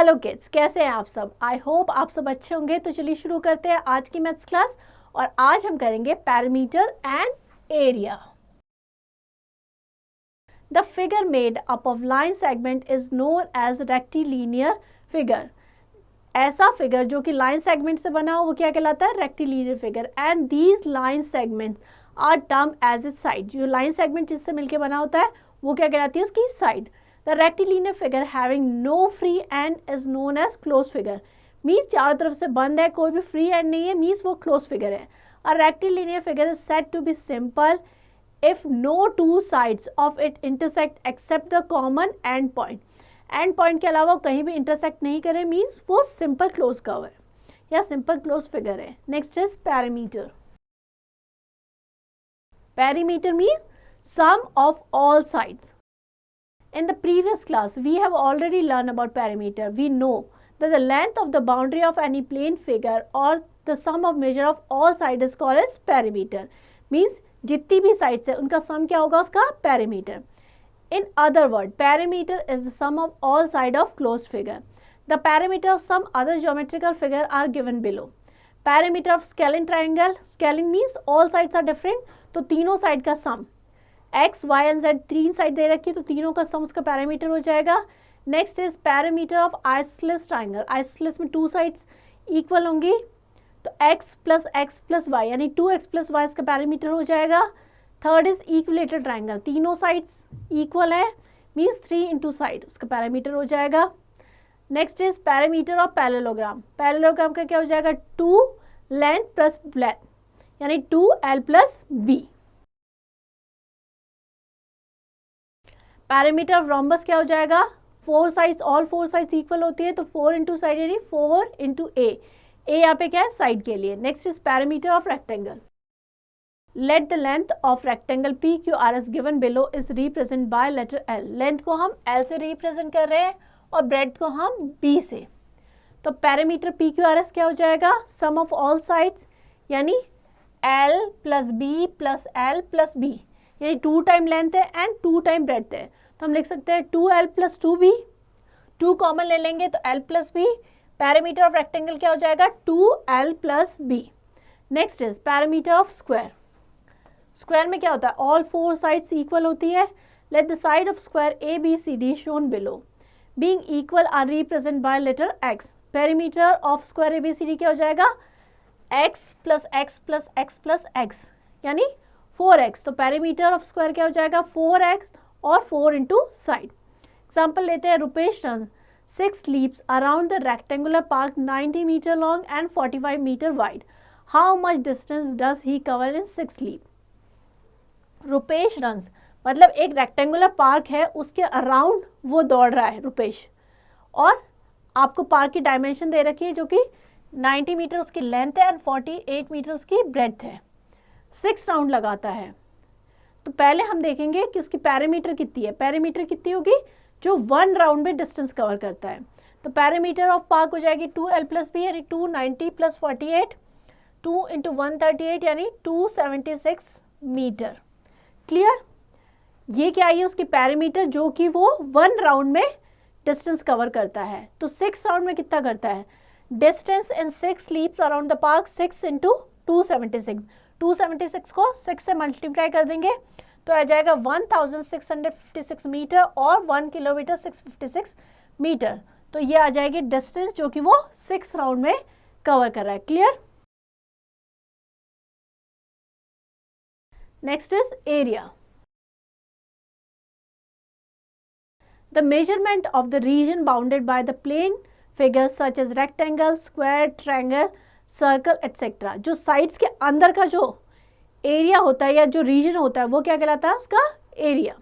Hello kids, कैसे हैं आप सब? आई होप आप सब अच्छे होंगे। तो चलिए शुरू करते हैं आज की मैथ्स क्लास। और आज हम करेंगे perimeter and area. The figure made up of line segment is known as rectilinear figure. ऐसा फिगर जो कि लाइन सेगमेंट से बना हो वो क्या कहलाता है? Rectilinear figure. And these line segments are term as its side. जो लाइन सेगमेंट जिससे मिलकर बना होता है वो क्या कहलाती है? उसकी side. The rectilinear figure having no free end is known as closed figure. Means चारों तरफ से बंद है, कोई भी free end नहीं है, means वो closed figure है. A rectilinear figure is said to be simple if no two sides of it intersect except the common end point. End point के अलावा कहीं भी intersect नहीं करे, means वो simple closed curve है या simple closed figure है. Next is perimeter. Perimeter means sum of all sides. In the previous class, we have already learned about perimeter. We know that the length of the boundary of any plane figure or the sum of measure of all sides is called as perimeter. Means जितनी भी sides है उनका sum क्या होगा? उसका perimeter. In other words, perimeter is the sum of all sides of closed figure. The perimeter of some other geometrical figure are given below. Perimeter of scalene triangle. Scalene means all sides are different. तो तीनों side का sum. X Y and Z तीन side दे रखी है तो तीनों का सम उसका पैरामीटर हो जाएगा. Next is perimeter of isosceles triangle. Isosceles में टू साइड्स इक्वल होंगी तो x प्लस वाई यानी 2x प्लस वाई इसका पैरामीटर हो जाएगा. Third is equilateral triangle. तीनों साइड्स इक्वल है मीन्स 3 इंटू साइड उसका पैरामीटर हो जाएगा. Next is perimeter of parallelogram. Parallelogram का क्या हो जाएगा? 2 लेंथ प्लस ब्रेड्थ यानी 2l plus b. Parameter of rhombus क्या हो जाएगा? 4 साइड्स, ऑल 4 साइड्स इक्वल होती है तो 4 इंटू साइड यानी 4 इंटू ए. यहाँ पे क्या है? साइड के लिए. Next is perimeter of rectangle. Let the length of rectangle P Q R S given below is represent by letter L. Length को हम एल से रिप्रेजेंट कर रहे हैं और ब्रेड्थ को हम बी से. तो perimeter P Q R S क्या हो जाएगा? सम ऑफ ऑल साइड्स यानी L plus B plus L plus B यानी 2 टाइम लेंथ है एंड 2 टाइम ब्रेड्थ है तो हम लिख सकते हैं 2l प्लस 2b. 2 कॉमन ले लेंगे तो l plus b. Parameter of rectangle क्या हो जाएगा? 2l plus b. Next is perimeter of square. Square में क्या होता है? ऑल 4 साइड्स इक्वल होती है. Let the side of square A B C D shown below being equal are represent by letter x. Perimeter of square A B C D क्या हो जाएगा? x plus X plus X plus X यानी 4x. तो parameter of square क्या हो जाएगा? 4x और 4 into side. Example लेते हैं. Rupesh run 6 leaps around the rectangular park 90 metre long and 45 metre wide. How much distance does he cover in 6 leap? Rupesh runs मतलब एक रेक्टेंगुलर पार्क है उसके अराउंड वो दौड़ रहा है रुपेश. और आपको पार्क की डायमेंशन दे रखी है जो कि 90 मीटर उसकी लेंथ है एंड 48 मीटर उसकी ब्रेड्थ है. 6 राउंड लगाता है तो पहले हम देखेंगे कि उसकी पैरामीटर कितनी है. पैरामीटर कितनी होगी? जो 1 राउंड में डिस्टेंस कवर करता है. तो पैरामीटर ऑफ पार्क हो जाएगी 2l प्लस बी यानी 290 प्लस 48 2 इंटू 138 यानी 276 मीटर. क्लियर? ये क्या है? उसकी पैरामीटर जो कि वो 1 राउंड में डिस्टेंस कवर करता है. तो 6 राउंड में कितना करता है? Distance in 6 leaps around the park 6 into 276. 276 को 6 से मल्टीप्लाई कर देंगे तो आ जाएगा 1656 मीटर और 1 किलोमीटर 656 मीटर. तो ये आ जाएगी डिस्टेंस जो कि वो 6 राउंड में कवर कर रहा है. Clear? Next is area. The measurement of the region bounded by the plane figures such as rectangle, square, triangle, circle etcetera. जो साइड्स के अंदर का जो एरिया होता है या जो रीजन होता है वो क्या कहलाता है? उसका area.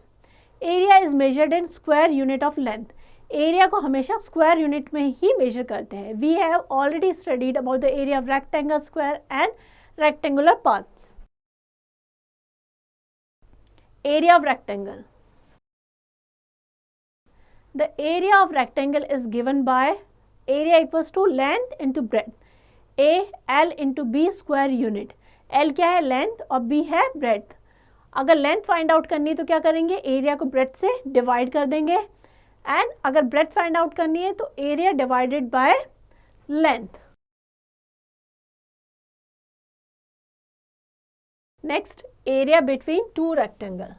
Area is measured in square unit of length. Area को हमेशा स्क्वायर यूनिट में ही मेजर करते हैं. We have already studied about the area of rectangle, square and rectangular parts. Area of rectangle. The area of rectangle is given by area equals to length into breadth. A L into B square unit. L क्या है? Length और B है breadth. अगर length find out करनी है तो क्या करेंगे? एरिया को ब्रेड्थ से डिवाइड कर देंगे एंड अगर ब्रेथ फाइंड आउट करनी है तो area divided by length. Next, area between two rectangle.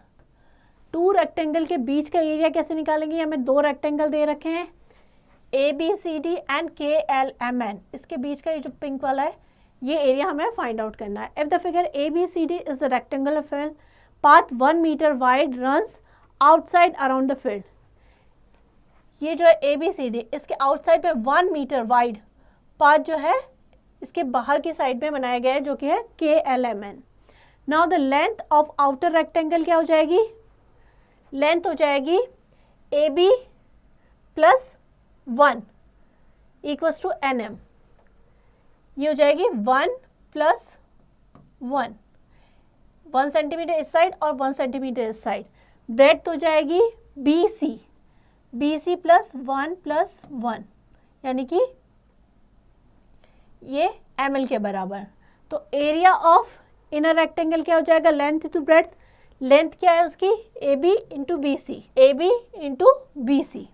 Two rectangle के बीच का एरिया कैसे निकालेंगे? हमें दो रेक्टेंगल दे रखे हैं ABCD एंड KLMN। इसके बीच का ये जो पिंक वाला है ये एरिया हमें फाइंड आउट करना है। If the figure ABCD is the rectangular field path 1 metre wide runs outside around the field. ये जो है ABCD, इसके आउटसाइड पे 1 मीटर वाइड पाथ जो है इसके बाहर की साइड में बनाया गया है जो कि है KLMN। Now the length of outer rectangle क्या हो जाएगी? लेंथ हो जाएगी AB plus 1 equals to NM। ये हो जाएगी 1 प्लस 1 सेंटीमीटर इस साइड और 1 सेंटीमीटर इस साइड। ब्रेड्थ हो जाएगी BC प्लस 1 यानी कि ये ML के बराबर। तो एरिया ऑफ इनर रेक्टेंगल क्या हो जाएगा? Length into breadth. लेंथ क्या है उसकी? AB into BC।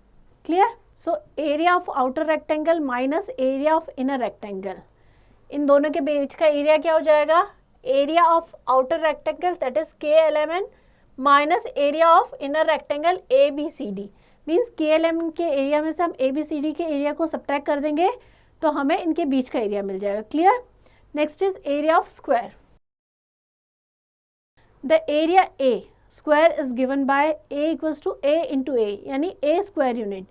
Clear? So area of outer rectangle minus area of inner rectangle, इन दोनों के बीच का एरिया क्या हो जाएगा? Area of outer rectangle that is KLMN minus area of inner rectangle ABCD। Means KLMN के एरिया में से हम ABCD के एरिया को सब्ट्रैक्ट कर देंगे तो हमें इनके बीच का एरिया मिल जाएगा। Clear? Next is area of square. The area A square is given by A equals to A into A यानी A square unit.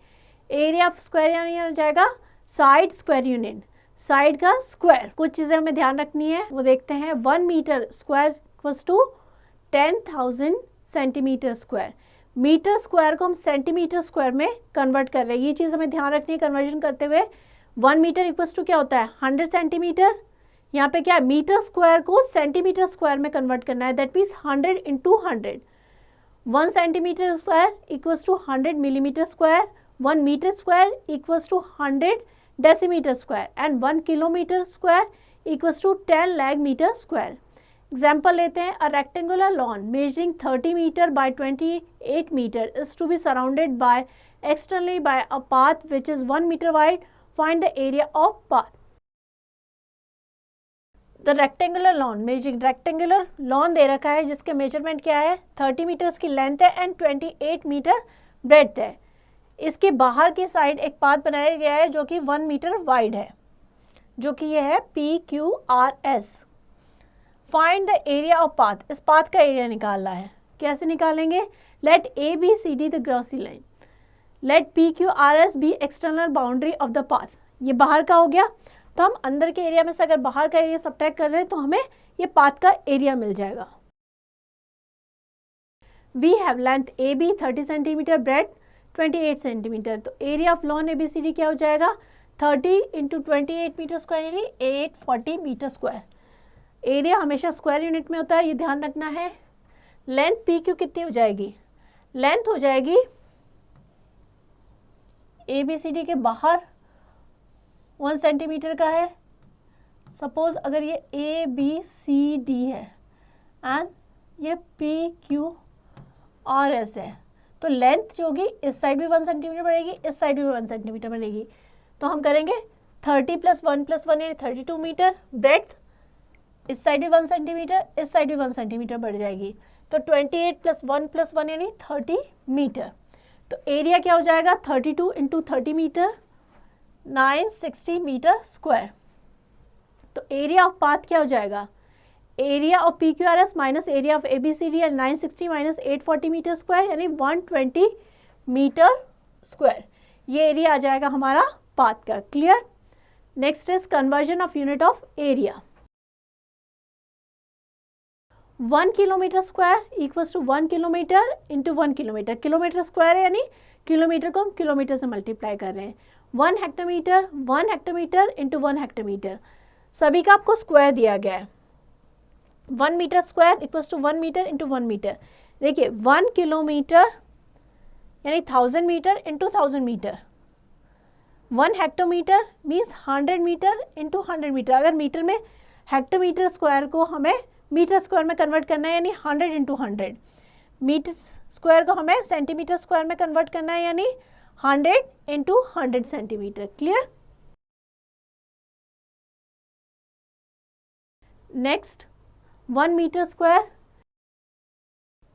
Area of square यानी हो जाएगा साइड स्क्वायर यूनिट, साइड का स्क्वायर। कुछ चीज़ें हमें ध्यान रखनी है, वो देखते हैं। 1 metre square equals to 10,000 centimetre square. Metre square को हम सेंटीमीटर स्क्वायर में कन्वर्ट कर रहे हैं, ये चीज़ हमें ध्यान रखनी है कन्वर्जन करते हुए। 1 मीटर इक्वल्स टू क्या होता है? 100 सेंटीमीटर। यहाँ पे क्या है? मीटर स्क्वायर को सेंटीमीटर स्क्वायर में कन्वर्ट करना है, that means 100 into 100। 1 centimetre square equals to 100 millimetre square. 1 metre square equals to 100 decimetre square and 1 kilometre square equals to 10 lakh metre square. Example लेते हैं। A rectangular lawn measuring 30 metre by 28 metre is to be surrounded by externally by a path which is 1 metre wide. Find the area of path. The rectangular lawn measuring, rectangular lawn दे रखा है जिसके measurement क्या है? 30 metres की length है and 28 metre breadth है। इसके बाहर की साइड एक पाथ बनाया गया है जो कि 1 मीटर वाइड है, जो कि यह है PQRS। Find the area of path. इस पाथ का एरिया निकालना है। कैसे निकालेंगे? Let ABCD the grassy line, let PQRS be external boundary of the path. ये बाहर का हो गया, तो हम अंदर के एरिया में से अगर बाहर का एरिया सब्ट्रैक्ट कर दें तो हमें ये पाथ का एरिया मिल जाएगा। We have length AB 30 centimetre, breadth 28 centimetre. तो एरिया ऑफ लॉन ABCD क्या हो जाएगा? 30 इंटू 28 मीटर स्क्वायर यानी 840 मीटर स्क्वायर। एरिया हमेशा स्क्वायर यूनिट में होता है, ये ध्यान रखना है। लेंथ PQ कितनी हो जाएगी? लेंथ हो जाएगी ABCD के बाहर 1 सेंटीमीटर का है। सपोज अगर ये ABCD है एंड ये PQRS है, तो लेंथ जो होगी इस साइड भी 1 सेंटीमीटर बढ़ेगी, इस साइड भी 1 सेंटीमीटर बढ़ेगी। तो हम करेंगे 30 + 1 + 1 यानी 32 मीटर। ब्रेड्थ इस साइड भी 1 सेंटीमीटर, इस साइड भी 1 सेंटीमीटर बढ़ जाएगी। तो 28 + 1 + 1 यानी 30 मीटर। तो एरिया क्या हो जाएगा? 32 इंटू 30 मीटर 960 मीटर स्क्वायर। तो एरिया ऑफ पाथ क्या हो जाएगा? Area of PQRS minus area of ABCD है 960 माइनस 840 मीटर स्क्वायर यानी 120 मीटर स्क्वायर। ये एरिया आ जाएगा हमारा पाथ का। Clear? Next is conversion of unit of area. 1 kilometre square equals to 1 kilometre into 1 kilometre. Kilometre square है यानी kilometre को हम किलोमीटर से मल्टीप्लाई कर रहे हैं। 1 हेक्टोमीटर, 1 हेक्टोमीटर इंटू 1 हेक्टोमीटर, सभी का आपको स्क्वायर दिया गया है। 1 metre square equals to 1 metre into 1 metre. देखिए 1 किलोमीटर यानी 1000 metre into 1000 metre. 1 hectometre means 100 metre into 100 metre. अगर मीटर में हेक्टोमीटर स्क्वायर को हमें मीटर स्क्वायर में कन्वर्ट करना है यानी 100 इंटू 100। मीटर स्क्वायर को हमें सेंटीमीटर स्क्वायर में कन्वर्ट करना है यानी 100 into 100 centimetre. Clear. Next 1 metre square,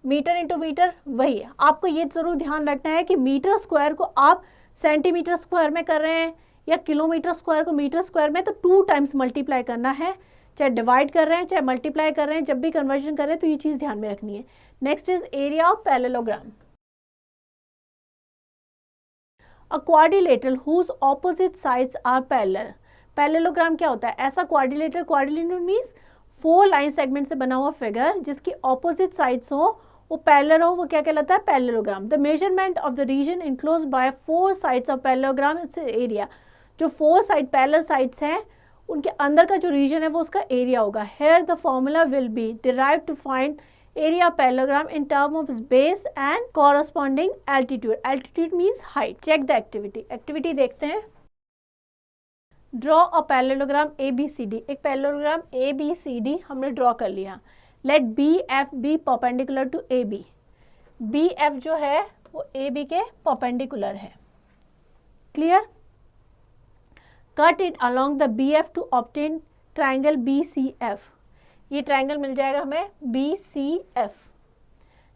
metre into metre वही है. आपको ये जरूर ध्यान रखना है कि मीटर स्क्वायर को आप सेंटीमीटर स्क्वायर में कर रहे हैं या किलोमीटर स्क्वायर को मीटर स्क्वायर में, तो 2 टाइम्स मल्टीप्लाई करना है. चाहे डिवाइड कर रहे हैं चाहे मल्टीप्लाई कर रहे हैं, जब भी कन्वर्जन कर रहे हैं तो ये चीज़ ध्यान में रखनी है. Next is area of parallelogram. A quadrilateral whose opposite sides are parallel. Parallelogram क्या होता है? ऐसा quadrilateral, quadrilateral means 4 line segment से बना हुआ फिगर जिसकी ऑपोजिट साइड्स हो, वो पैरेलल हो, वो क्या कहलाता है? Parallelogram. The measurement of the region enclosed by 4 sides of parallelogram it's area. जो 4 साइड पैरेलल साइड्स हैं उनके अंदर का जो रीजन है वो उसका एरिया होगा. Here the formula will be derived to find area parallelogram in term of its base and corresponding altitude. Altitude means height. Check the activity. Activity देखते हैं. Draw a parallelogram ABCD. एक parallelogram ABCD हमने draw कर लिया. Let BF be perpendicular to AB. BF जो है वो AB के perpendicular है. Clear? Cut it along the BF to obtain triangle BCF. ये ट्राइंगल मिल जाएगा हमें BCF.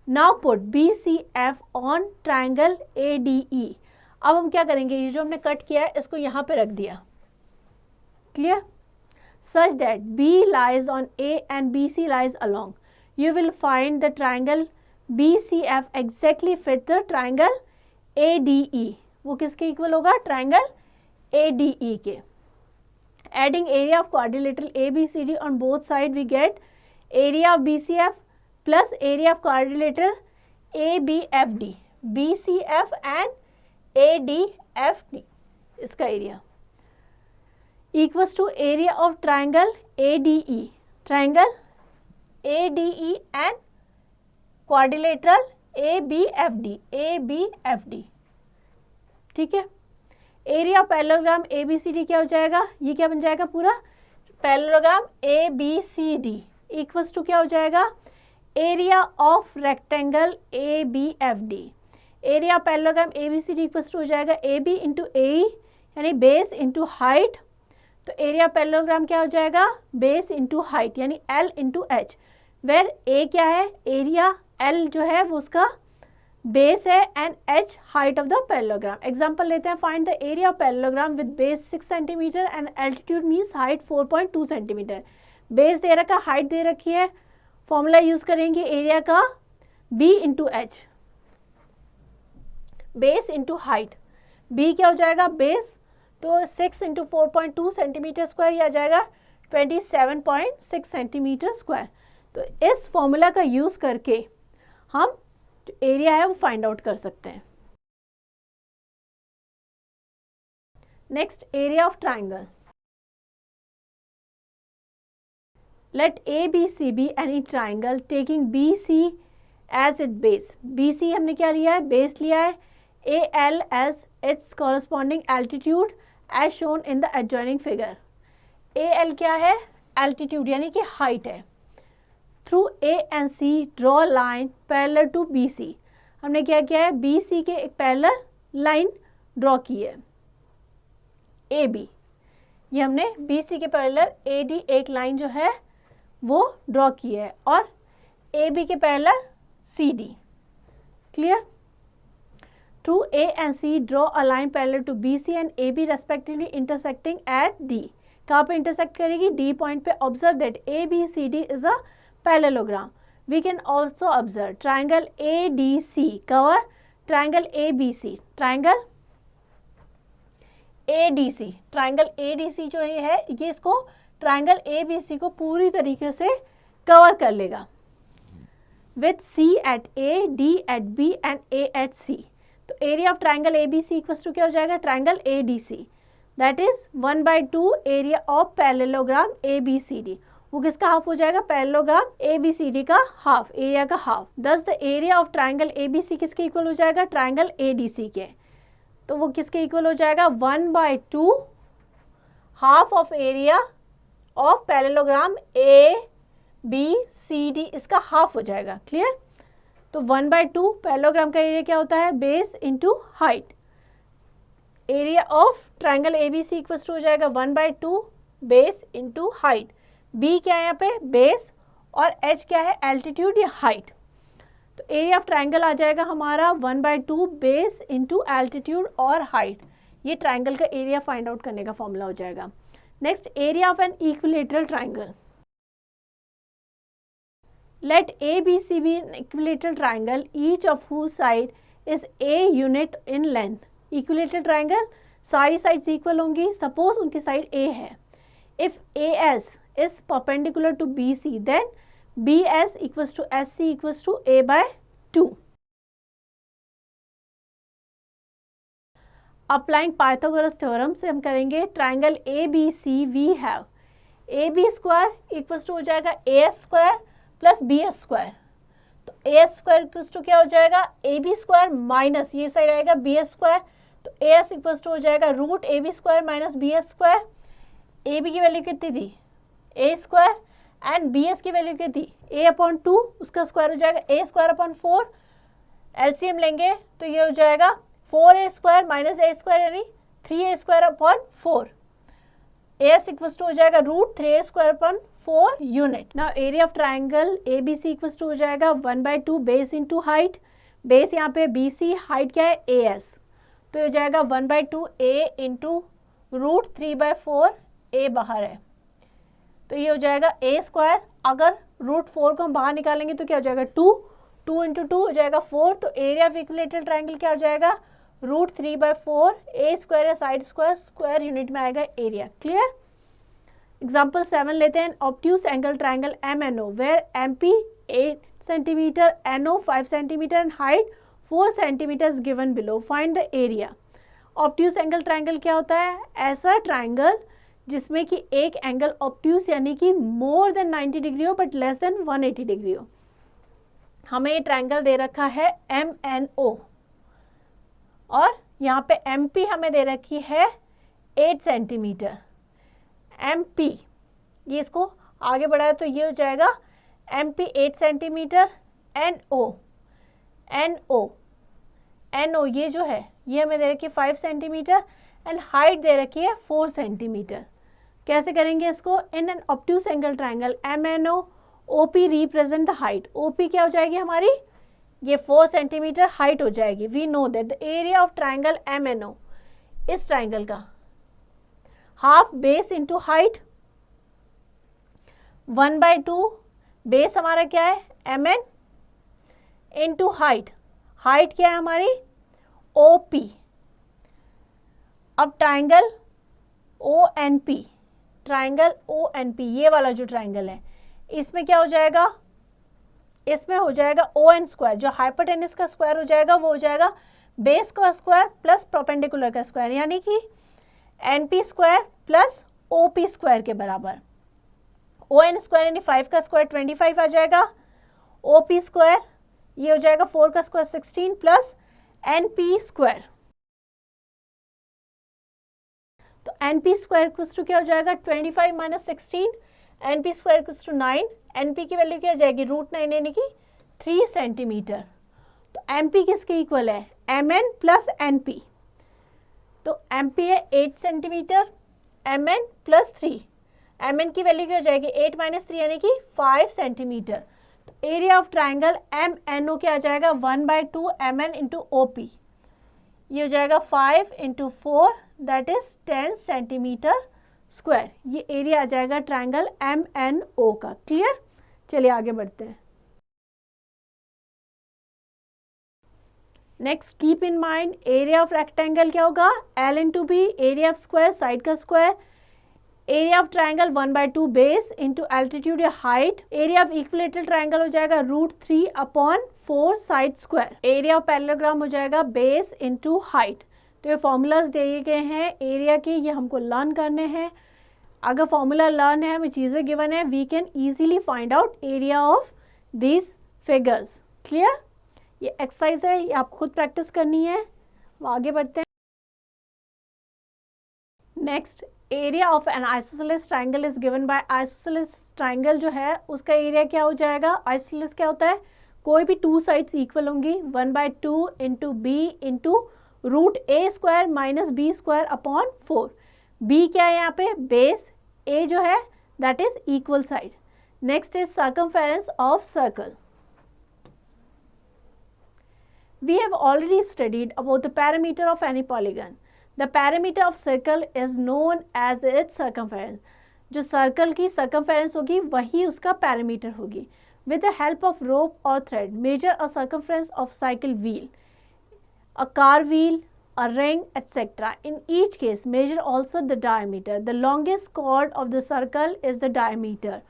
Now put BCF on triangle ADE. अब हम क्या करेंगे? ये जो हमने कट किया है इसको यहाँ पे रख दिया. Clear. Such that B lies on A and BC lies along. You will find the triangle BCF exactly fit the triangle ADE. वो किसके इक्वल होगा? ट्राइंगल ADE के. Adding area of quadrilateral ABCD on both sides, we get area of BCF plus area of quadrilateral ABFD. BCF and ADFD इसका area equals to area of triangle ADE. Triangle ADE and quadrilateral ABFD. ABFD. ठीक है. Area parallelogram ABCD क्या हो जाएगा? ये क्या बन जाएगा? पूरा पैरेललोग्राम ABCD इक्वल्स टू क्या हो जाएगा? Area of rectangle ABFD. Area parallelogram ABCD equals to हो जाएगा AB इंटू AE यानी बेस इंटू हाइट. तो एरिया पैरेललोग्राम क्या हो जाएगा? बेस इंटू हाइट यानी L into H. Where A क्या है? एरिया. L जो है वो उसका बेस है and H height of the parallelogram. Example लेते हैं. Find the area of parallelogram with base 6 centimetre and altitude means height 4.2 centimetre. Base दे रखा, हाइट दे रखी है. फॉर्मूला यूज करेंगे एरिया का B into H. Base into height. B क्या हो जाएगा? बेस. तो 6 इंटू 4.2 सेंटीमीटर स्क्वायर या जाएगा 27.6 सेंटीमीटर स्क्वायर. तो इस फॉर्मूला का यूज करके हम जो एरिया है वो फाइंड आउट कर सकते हैं. Next area of triangle. Let ABC be any triangle taking BC as it base. BC हमने क्या लिया है? बेस लिया है. AL as its corresponding altitude as shown in the adjoining figure. AL क्या है? एल्टीट्यूड यानी कि हाइट है. Through A and C draw line parallel to BC. हमने क्या किया है? BC के एक पैरेलल लाइन ड्रॉ की है. AB ये हमने BC के पैरेलल AD एक लाइन जो है वो ड्रॉ की है और AB के parallel CD. Clear. Through A and C draw a line parallel to BC and AB respectively intersecting at D. कहाँ पे इंटरसेक्ट करेगी? D पॉइंट पे. Observe that ABCD is a parallelogram. We can also observe triangle ADC cover triangle ABC. Triangle ADC. Triangle ADC जो ये है ये इसको triangle ABC को पूरी तरीके से कवर कर लेगा. With C at A, D at B and A at C. तो area of triangle ABC equals to क्या हो जाएगा? Triangle ADC. That is 1/2 area of parallelogram ABCD. वो किसका हाफ हो जाएगा? पैरेललोग्राम ABCD का हाफ, एरिया का हाफ. दस the area of triangle ABC किसके इक्वल हो जाएगा? ट्राइंगल ADC के. तो वो किसके इक्वल हो जाएगा? 1/2 half of area of parallelogram ABCD इसका हाफ हो जाएगा. क्लियर. तो 1/2 पैरेललोग्राम का एरिया क्या होता है? Base into height. Area of triangle A B C equals to हो जाएगा 1/2 बेस इंटू हाइट। बी क्या है यहाँ पे, बेस, और एच क्या है, एल्टीट्यूड या हाइट। तो एरिया ऑफ ट्राइंगल आ जाएगा हमारा 1/2 बेस इंटू एल्टीट्यूड और हाइट। ये ट्राइंगल का एरिया फाइंड आउट करने का फॉर्मूला हो जाएगा। Next, area of an equilateral triangle. Let A B C be an equilateral triangle each of whose side is a unit in length. Equilateral triangle सारी sides equal होंगी, suppose उनकी side a है। If A S is perpendicular to B C then B S equals to S C equals to a/2। Applying Pythagoras theorem से हम करेंगे triangle A B C we have A B square equals to हो जाएगा A S square plus B S square. तो A S square equals to क्या हो जाएगा, A B square minus ये साइड आएगा बी एस स्क्वायर। तो A S equals to हो जाएगा root A B square minus B S square. A B की वैल्यू कितनी थी, A square, and B S की वैल्यू कितनी थी, a/2, उसका स्क्वायर हो जाएगा a स्क्वायर अपॉन 4। एलसीएम लेंगे तो ये हो जाएगा 4a square minus a square यानी 3a square upon 4। as equals to हो जाएगा root 3a square upon 4 unit. Now area of triangle A B C equals to हो जाएगा 1/2 बेस इंटू हाइट। बेस यहाँ पे बी सी, हाइट क्या है A S, तो हो जाएगा 1/2 a इंटू रूट 3/4, a बाहर है तो ये हो जाएगा a स्क्वायर। अगर रूट 4 को हम बाहर निकालेंगे तो क्या हो जाएगा 2 इंटू 2 हो जाएगा 4। तो एरिया ऑफ इक्विलेटरल ट्राइंगल क्या हो जाएगा, रूट 3/4 a स्क्वायर या साइड स्क्वायर, स्क्वायर यूनिट में आएगा एरिया। क्लियर। एग्जाम्पल 7 लेते हैं। Obtuse angle triangle MNO where MP 8 centimetre, NO 5 centimetre and height 4 centimetre given below, find the area. Obtuse angle triangle क्या होता है, ऐसा ट्राइंगल जिसमें कि एक एंगल ऑब्ट्यूज यानी कि मोर देन 90 डिग्री हो बट लेस देन 180 डिग्री हो। हमें ये ट्राइंगल दे रखा है MNO और यहाँ पे MP हमें दे रखी है 8 सेंटीमीटर। MP ये इसको आगे बढ़ाया तो ये हो जाएगा MP 8 सेंटीमीटर, NO ये जो है ये हमें दे रखी है 5 सेंटीमीटर एंड हाइट दे रखी है 4 सेंटीमीटर। कैसे करेंगे इसको, in an obtuse angle triangle MNO OP represent the height. OP क्या हो जाएगी हमारी, ये 4 सेंटीमीटर हाइट हो जाएगी। We know that the area of triangle MNO, इस ट्राइंगल का half base into height 1/2 base हमारा क्या है MN इंटू हाइट, हाइट क्या है हमारी OP। अब ट्राइंगल ONP, ट्राइंगल ONP ये वाला जो ट्राइंगल है इसमें क्या हो जाएगा, इसमें हो जाएगा ON स्क्वायर, जो हाइपोटेनस का स्क्वायर हो जाएगा वो हो जाएगा बेस का स्क्वायर प्लस परपेंडिकुलर का स्क्वायर, यानी कि NP square plus OP square के बराबर। ON स्क्वायर यानी 5 का स्क्वायर 25 आ जाएगा, OP स्क्वायर ये हो जाएगा 4 का स्क्वायर 16 प्लस NP स्क्वायर। तो NP स्क्वायर इक्वल्स टू क्या हो जाएगा 25 minus 16, NP square equals to 9। NP की वैल्यू क्या आ जाएगी रूट 9 यानी कि 3 सेंटीमीटर। तो MP किसके इक्वल है, MN प्लस NP। तो MP है 8 सेंटीमीटर, MN प्लस 3, MN की वैल्यू क्या हो जाएगी 8 माइनस 3 यानी कि 5 सेंटीमीटर। तो एरिया ऑफ ट्राइंगल MNO क्या आ जाएगा 1/2 MN इंटू OP, ये हो जाएगा 5 into 4 that is 10 centimetre square. ये एरिया आ जाएगा ट्राइंगल MNO का। क्लियर। चलिए आगे बढ़ते हैं। Next, keep in mind area of rectangle क्या होगा L into B, area of square side का square, area of triangle 1/2 base into altitude या height, area of equilateral triangle हो जाएगा root 3/4 side square, area of parallelogram हो जाएगा base into height. तो ये फॉर्मूलाज दिए गए हैं एरिया के, ये हमको लर्न करने हैं। अगर फॉर्मूला लर्न है, हमें चीज़ें गिवन है, we can easily find out area of these figures. Clear. ये एक्सरसाइज है, ये आपको खुद प्रैक्टिस करनी है। आगे बढ़ते हैं। Next, area of N isosceles triangle is given bye. Isosceles triangle जो है उसका एरिया क्या हो जाएगा, आइसोसेलेस क्या होता है, कोई भी 2 साइड्स इक्वल होंगी 1/2 into B into root A square minus B square upon 4। B क्या है यहाँ पे, बेस, ए जो है that is equal side. Next is circumference of circle. We have already studied about the perimeter of any polygon. The perimeter of circle is known as its circumference. जो circle की circumference होगी वही उसका perimeter होगी. With the help of rope or thread, measure a circumference of cycle wheel, a car wheel, a ring, etc. In each case, measure also the diameter. The longest chord of the circle is the diameter.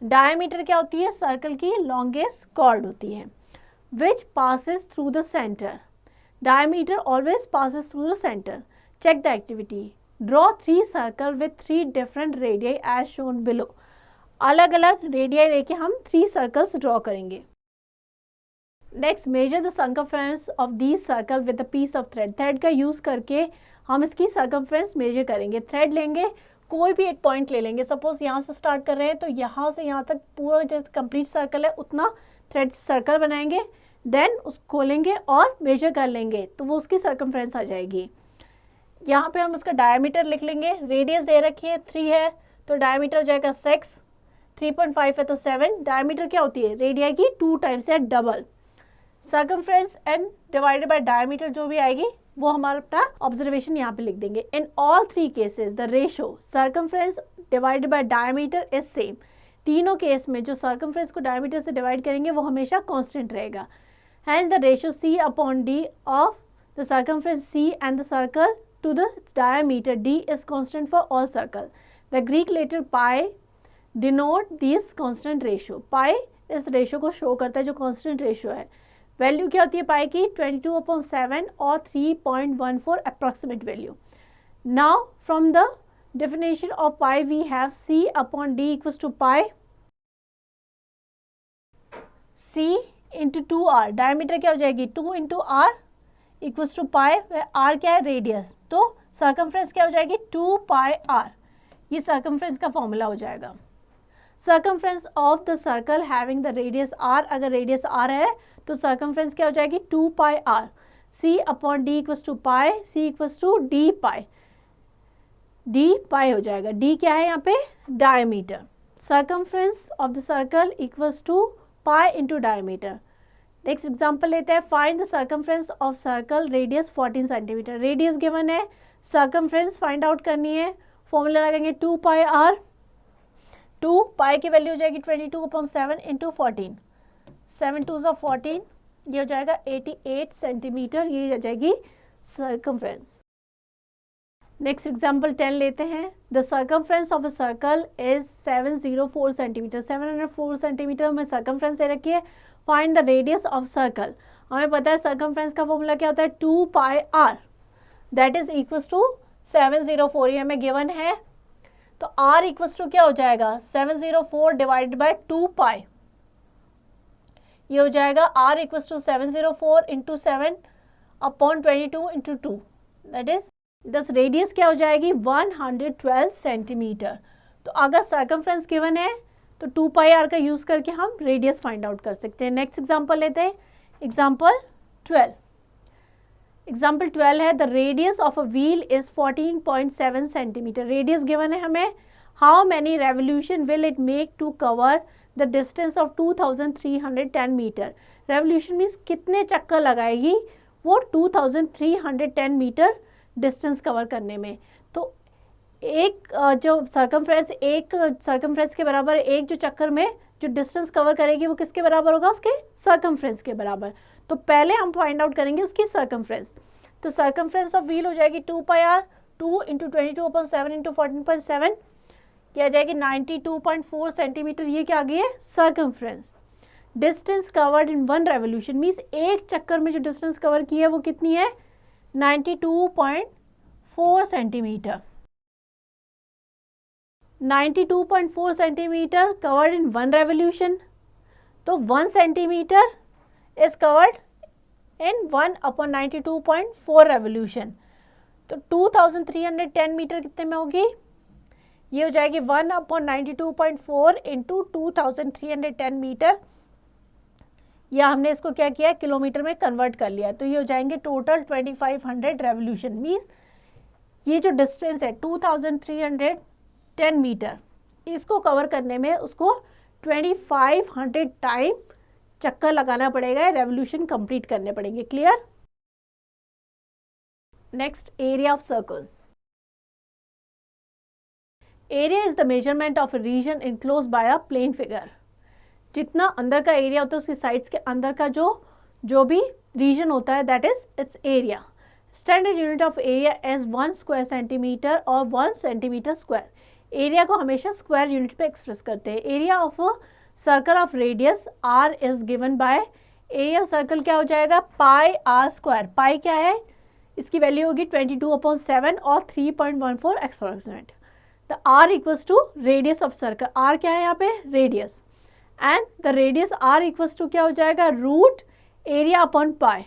Diameter क्या होती है, circle की longest chord होती है, which passes through the center. Diameter always passes through the center. Check the activity. Draw 3 circles with 3 different radii as shown below. अलग अलग radii लेके हम 3 सर्कल्स ड्रॉ करेंगे. Next, measure the circumference of these circle with a piece of thread. Thread का use करके हम इसकी circumference major करेंगे. थ्रेड लेंगे, कोई भी एक पॉइंट ले लेंगे. सपोज यहाँ से स्टार्ट कर रहे हैं तो यहाँ से यहाँ तक पूरा जो कंप्लीट सर्कल है उतना थ्रेड सर्कल बनाएंगे, देन उसको खोलेंगे और मेजर कर लेंगे तो वो उसकी सर्कमफ्रेंस आ जाएगी. यहाँ पे हम उसका डायमीटर लिख लेंगे. रेडियस दे रखी है 3 है तो डायमीटर हो जाएगा 6. 3.5 है तो 7. डायमीटर क्या होती है, रेडिया की 2 टाइम्स या double. Circumference and divided by diameter जो भी आएगी वो हमारा अपना ऑब्जर्वेशन यहाँ पे लिख देंगे. In all 3 cases the ratio circumference divided by diameter is same. तीनों केस में जो सर्कमफ्रेंस को डायमीटर से डिवाइड करेंगे वो हमेशा कांस्टेंट रहेगा. Hence the ratio C upon D of the circumference C and the circle to the diameter D is constant for all circle. The Greek letter pi denote this constant ratio. Pi इस ratio को show करता है जो constant ratio है. Value क्या होती है पाई की, 22/7 और 3.14 approximate value. Now from the definition of pi we have C upon D equals to pi C into 2r. Diameter क्या हो जाएगी 2 into R equals to pi. R क्या है, रेडियस, तो सर्कमफ्रेंस क्या हो जाएगी 2 पाई आर. ये सर्कमफ्रेंस का फॉर्मूला हो जाएगा. Circumference of the circle having the radius R, अगर रेडियस आर है तो सर्कमफ्रेंस क्या हो जाएगी 2 pi R. C upon D equals to pi, C equals to D pi. D pi हो जाएगा. डी क्या है यहाँ पे, diameter. Circumference of the circle equals to pi into diameter. Next example लेते हैं. Find the circumference of circle radius 14 centimetre. Radius given है, circumference find out करनी है. फॉर्मूला लगाएंगे 2 पाई आर. 2 पाई की वैल्यू हो जाएगी 22/7 इंटू 14. 7 2 14, ये हो जाएगा 88 सेंटीमीटर. ये हो जाएगी सर्कमफ्रेंस. नेक्स्ट एग्जाम्पल 10 लेते हैं. The circumference of a circle is 704 centimetre. 704 centimetre हमें सर्कमफ्रेंस दे रखी है. Find the radius of circle. हमें पता है सर्कमफ्रेंस का फॉर्मूला क्या होता है 2 pi R that is equals to 704. ये हमें गिवन है तो आर इक्वल्स टू क्या हो जाएगा 704 डिवाइडेड बाय 2 पाई. ये हो जाएगा r equals to 704 into 7 upon 22 into 2 that is दस. रेडियस क्या हो जाएगी 112 सेंटीमीटर. तो अगर सर्कमफ्रेंस गिवन है तो 2 पाई आर का यूज करके हम रेडियस फाइंड आउट कर सकते हैं. नेक्स्ट एग्जांपल लेते हैं. एग्जांपल 12. एग्जांपल 12 है the radius of a wheel is 14.7 centimetre. Radius given है हमें. How many revolution will it make to cover the distance of 2310 metre. Revolution means कितने चक्कर लगाएगी वो 2310 मीटर डिस्टेंस कवर करने में. तो एक जो सर्कमफ्रेंस, एक सर्कमफ्रेंस के बराबर एक जो चक्कर में जो डिस्टेंस कवर करेगी वो किसके बराबर होगा, उसके सर्कमफ्रेंस के बराबर. तो पहले हम फाइंड आउट करेंगे उसकी सर्कमफ्रेंस. तो सर्कमफ्रेंस ऑफ व्हील हो जाएगी 2 पाई आर. 2 इंटू 22/7 इंटू 14.7 क्या जाएगी 92.4 सेंटीमीटर. ये क्या आ गई है circumference. Distance covered in 1 revolution means एक चक्कर में जो डिस्टेंस कवर की है वो कितनी है 92.4 centimetre. 92.4 centimetre covered in 1 revolution. तो 1 centimetre is covered in 1/92.4 revolution. तो 2310 मीटर कितने में होगी, ये हो जाएगी 1/92.4 इंटू 2310 मीटर. या हमने इसको क्या किया है, किलोमीटर में कन्वर्ट कर लिया है, तो ये हो जाएंगे टोटल 2500 रेवोल्यूशन। मीन्स ये जो डिस्टेंस है 2310 मीटर, इसको कवर करने में उसको 2500 टाइम चक्कर लगाना पड़ेगा, रेवोल्यूशन कंप्लीट करने पड़ेंगे। Clear? Next, area of circle. Area is the measurement of a region enclosed by a plane figure. जितना अंदर का एरिया होता है उसकी साइड्स के अंदर का जो भी रीजन होता है, that is its area. Standard unit of area as 1 square centimetre और 1 सेंटीमीटर स्क्वायर। एरिया को हमेशा स्क्वायर यूनिट पे एक्सप्रेस करते हैं। Area of circle of radius r is given by, area of circle क्या हो जाएगा, पाई r स्क्वायर। पाई क्या है, इसकी वैल्यू होगी 22/7 और 3.14 approximate. The r equals to radius of circle. r क्या है यहाँ पे, radius, and the radius r equals to क्या हो जाएगा, root area upon pi.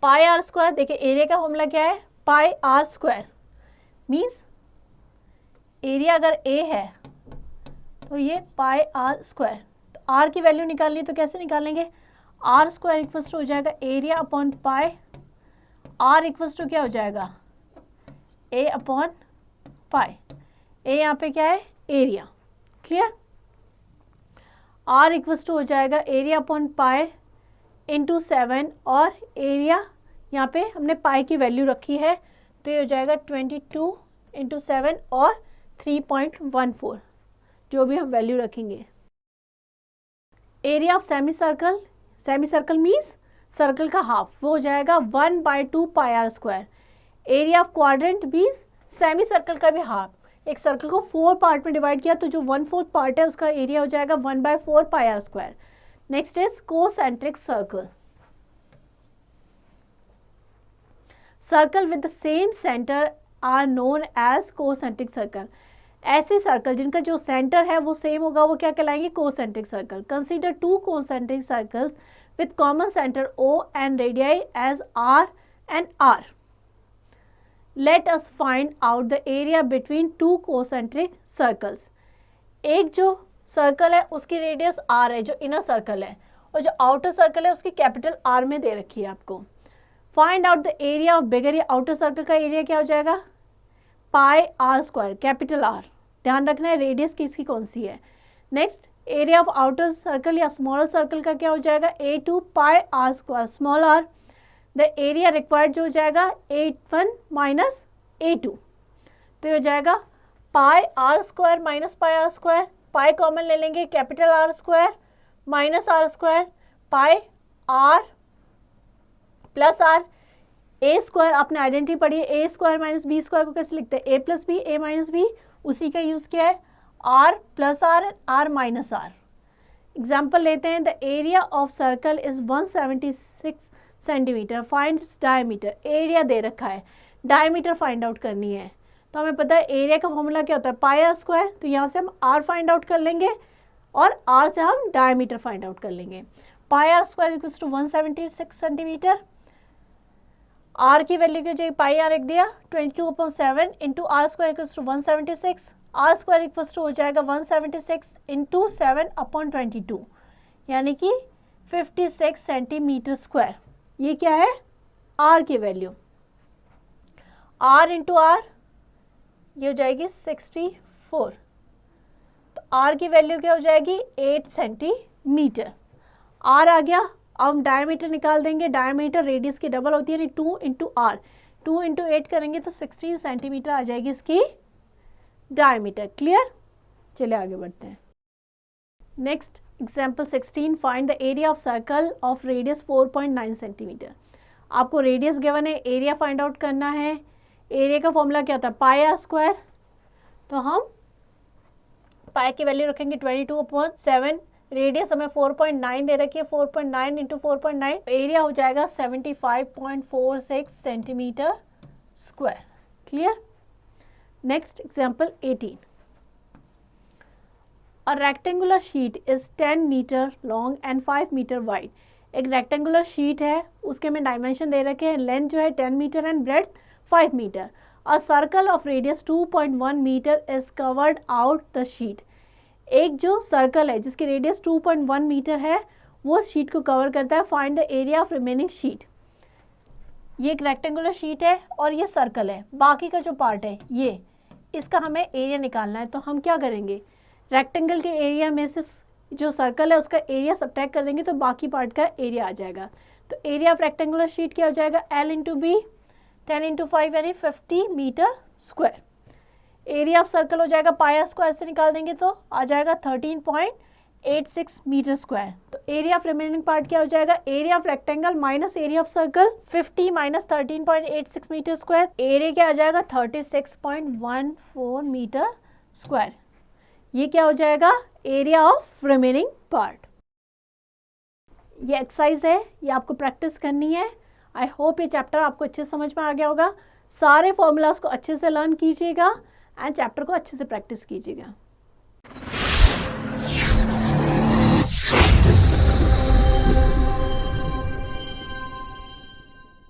Pi are square, देखिए एरिया का फॉर्मूला क्या है, pi are square. Means area अगर a है तो ये पाई आर स्क्वायर। तो r की वैल्यू निकालनी है तो कैसे निकालेंगे, आर स्क्वायर इक्वल्स टू हो जाएगा area upon pi. r equals to क्या हो जाएगा, a अपॉन पाई। a यहाँ पे क्या है, area. Clear? r equals to हो जाएगा एरिया अपॉन पाई इंटू 7, और एरिया यहाँ पे हमने पाई की वैल्यू रखी है तो ये हो जाएगा 22 इंटू 7 और 3.14, जो भी हम वैल्यू रखेंगे। Area of semicircle, semicircle means circle का हाफ, वो हो जाएगा 1/2 pi are square. Area of quadrant means semicircle का भी हाफ। एक सर्कल को 4 पार्ट में डिवाइड किया तो जो 1/4 पार्ट है उसका एरिया हो जाएगा 1/4 pi are square. Next is concentric circle. Circle with the same centre are known as concentric circle. ऐसे सर्कल जिनका जो सेंटर है वो सेम होगा वो क्या कहलाएंगे, concentric circle. Consider 2 concentric circles with common centre O and radii as R and R। Let us find out the area between 2 concentric circles. एक जो सर्कल है उसकी रेडियस r है, जो इनर सर्कल है, और जो आउटर सर्कल है उसकी कैपिटल R में दे रखी है आपको। Find out the area of bigger, या आउटर सर्कल का एरिया क्या हो जाएगा, pi are square, capital R। ध्यान रखना है रेडियस किसकी कौन सी है। Next, area of outer circle या स्मॉलर सर्कल का क्या हो जाएगा, A2 pi are square, small r। The area required जो हो जाएगा A1 माइनस A2, तो ये हो जाएगा pi are square minus pi are square. Pi common ले लेंगे, capital R square minus R square, pi R plus R। A square आपने आइडेंटिटी पढ़ी है, A square minus B square को कैसे लिखते हैं, A plus B, A minus B, उसी का यूज़ किया है। R plus R, R minus R। Example लेते हैं, the area of circle is 176 centimetre, find diameter. Area दे रखा है, डायमीटर फाइंड आउट करनी है, तो हमें पता है एरिया का फॉर्मूला क्या होता है, पाई आर स्क्वायर। तो यहाँ से हम R फाइंड आउट कर लेंगे और R से हम डायमीटर फाइंड आउट कर लेंगे। Pi are square equals to 176 centimetre. R की वैल्यू क्या हो जाएगी, पाई आर रख दिया 22/7 into R square equals to 176। R square equals to हो जाएगा 176 इंटू 7/22, यानी कि 56 सेंटीमीटर स्क्वायर। ये क्या है, R की वैल्यू। R इंटू आर ये हो जाएगी 64, तो R की वैल्यू क्या हो जाएगी 8 सेंटीमीटर। R आ गया, अब हम डायमीटर निकाल देंगे। डायमीटर रेडियस की डबल होती है, यानी 2 इंटू आर। 2 इंटू 8 करेंगे तो 16 सेंटीमीटर आ जाएगी इसकी डायमीटर। क्लियर? चलिए आगे बढ़ते हैं। Next example 16, find the area of circle of radius 4.9 centimetre. आपको रेडियस गिवन है, एरिया फाइंड आउट करना है। एरिया का फॉर्मूला क्या होता है, पाई आर स्क्वायर। तो हम पाई की वैल्यू रखेंगे 22/7, रेडियस हमें 4.9 दे रखी है, 4.9 इंटू 4.9, एरिया हो जाएगा 75.46 centimetre square. Clear? Next example 18, a rectangular sheet is 10 metre long and 5 metre wide. एक रेक्टेंगुलर शीट है, उसके में डायमेंशन दे रखे हैं, लेंथ जो है 10 मीटर and breadth 5 metre. A circle of radius 2.1 metre is covered out the sheet. एक जो सर्कल है जिसकी रेडियस 2.1 मीटर है वो शीट को कवर करता है। Find the area of remaining sheet. ये एक रेक्टेंगुलर शीट है और ये सर्कल है, बाकी का जो पार्ट है ये, इसका हमें एरिया निकालना है। तो हम क्या करेंगे, रेक्टेंगल के एरिया में से जो सर्कल है उसका एरिया सब्ट्रैक्ट कर देंगे तो बाकी पार्ट का एरिया आ जाएगा। तो एरिया ऑफ रेक्टेंगुलर शीट क्या हो जाएगा, L इंटू बी, 10 इंटू 5 यानी 50 metre square. Area of circle हो जाएगा पाई आर स्क्वायर से निकाल देंगे तो आ जाएगा 13.86 मीटर स्क्वायर। तो एरिया ऑफ रिमेनिंग पार्ट क्या हो जाएगा, area of rectangle minus area of circle, 50 minus 13.86 metre square, area क्या आ जाएगा 36.14 मीटर स्क्वायर। ये क्या हो जाएगा, एरिया ऑफ रिमेनिंग पार्ट। ये एक्सरसाइज है, ये आपको प्रैक्टिस करनी है। आई होप ये चैप्टर आपको अच्छे से समझ में आ गया होगा। सारे फॉर्मूलाज को अच्छे से लर्न कीजिएगा एंड चैप्टर को अच्छे से प्रैक्टिस कीजिएगा।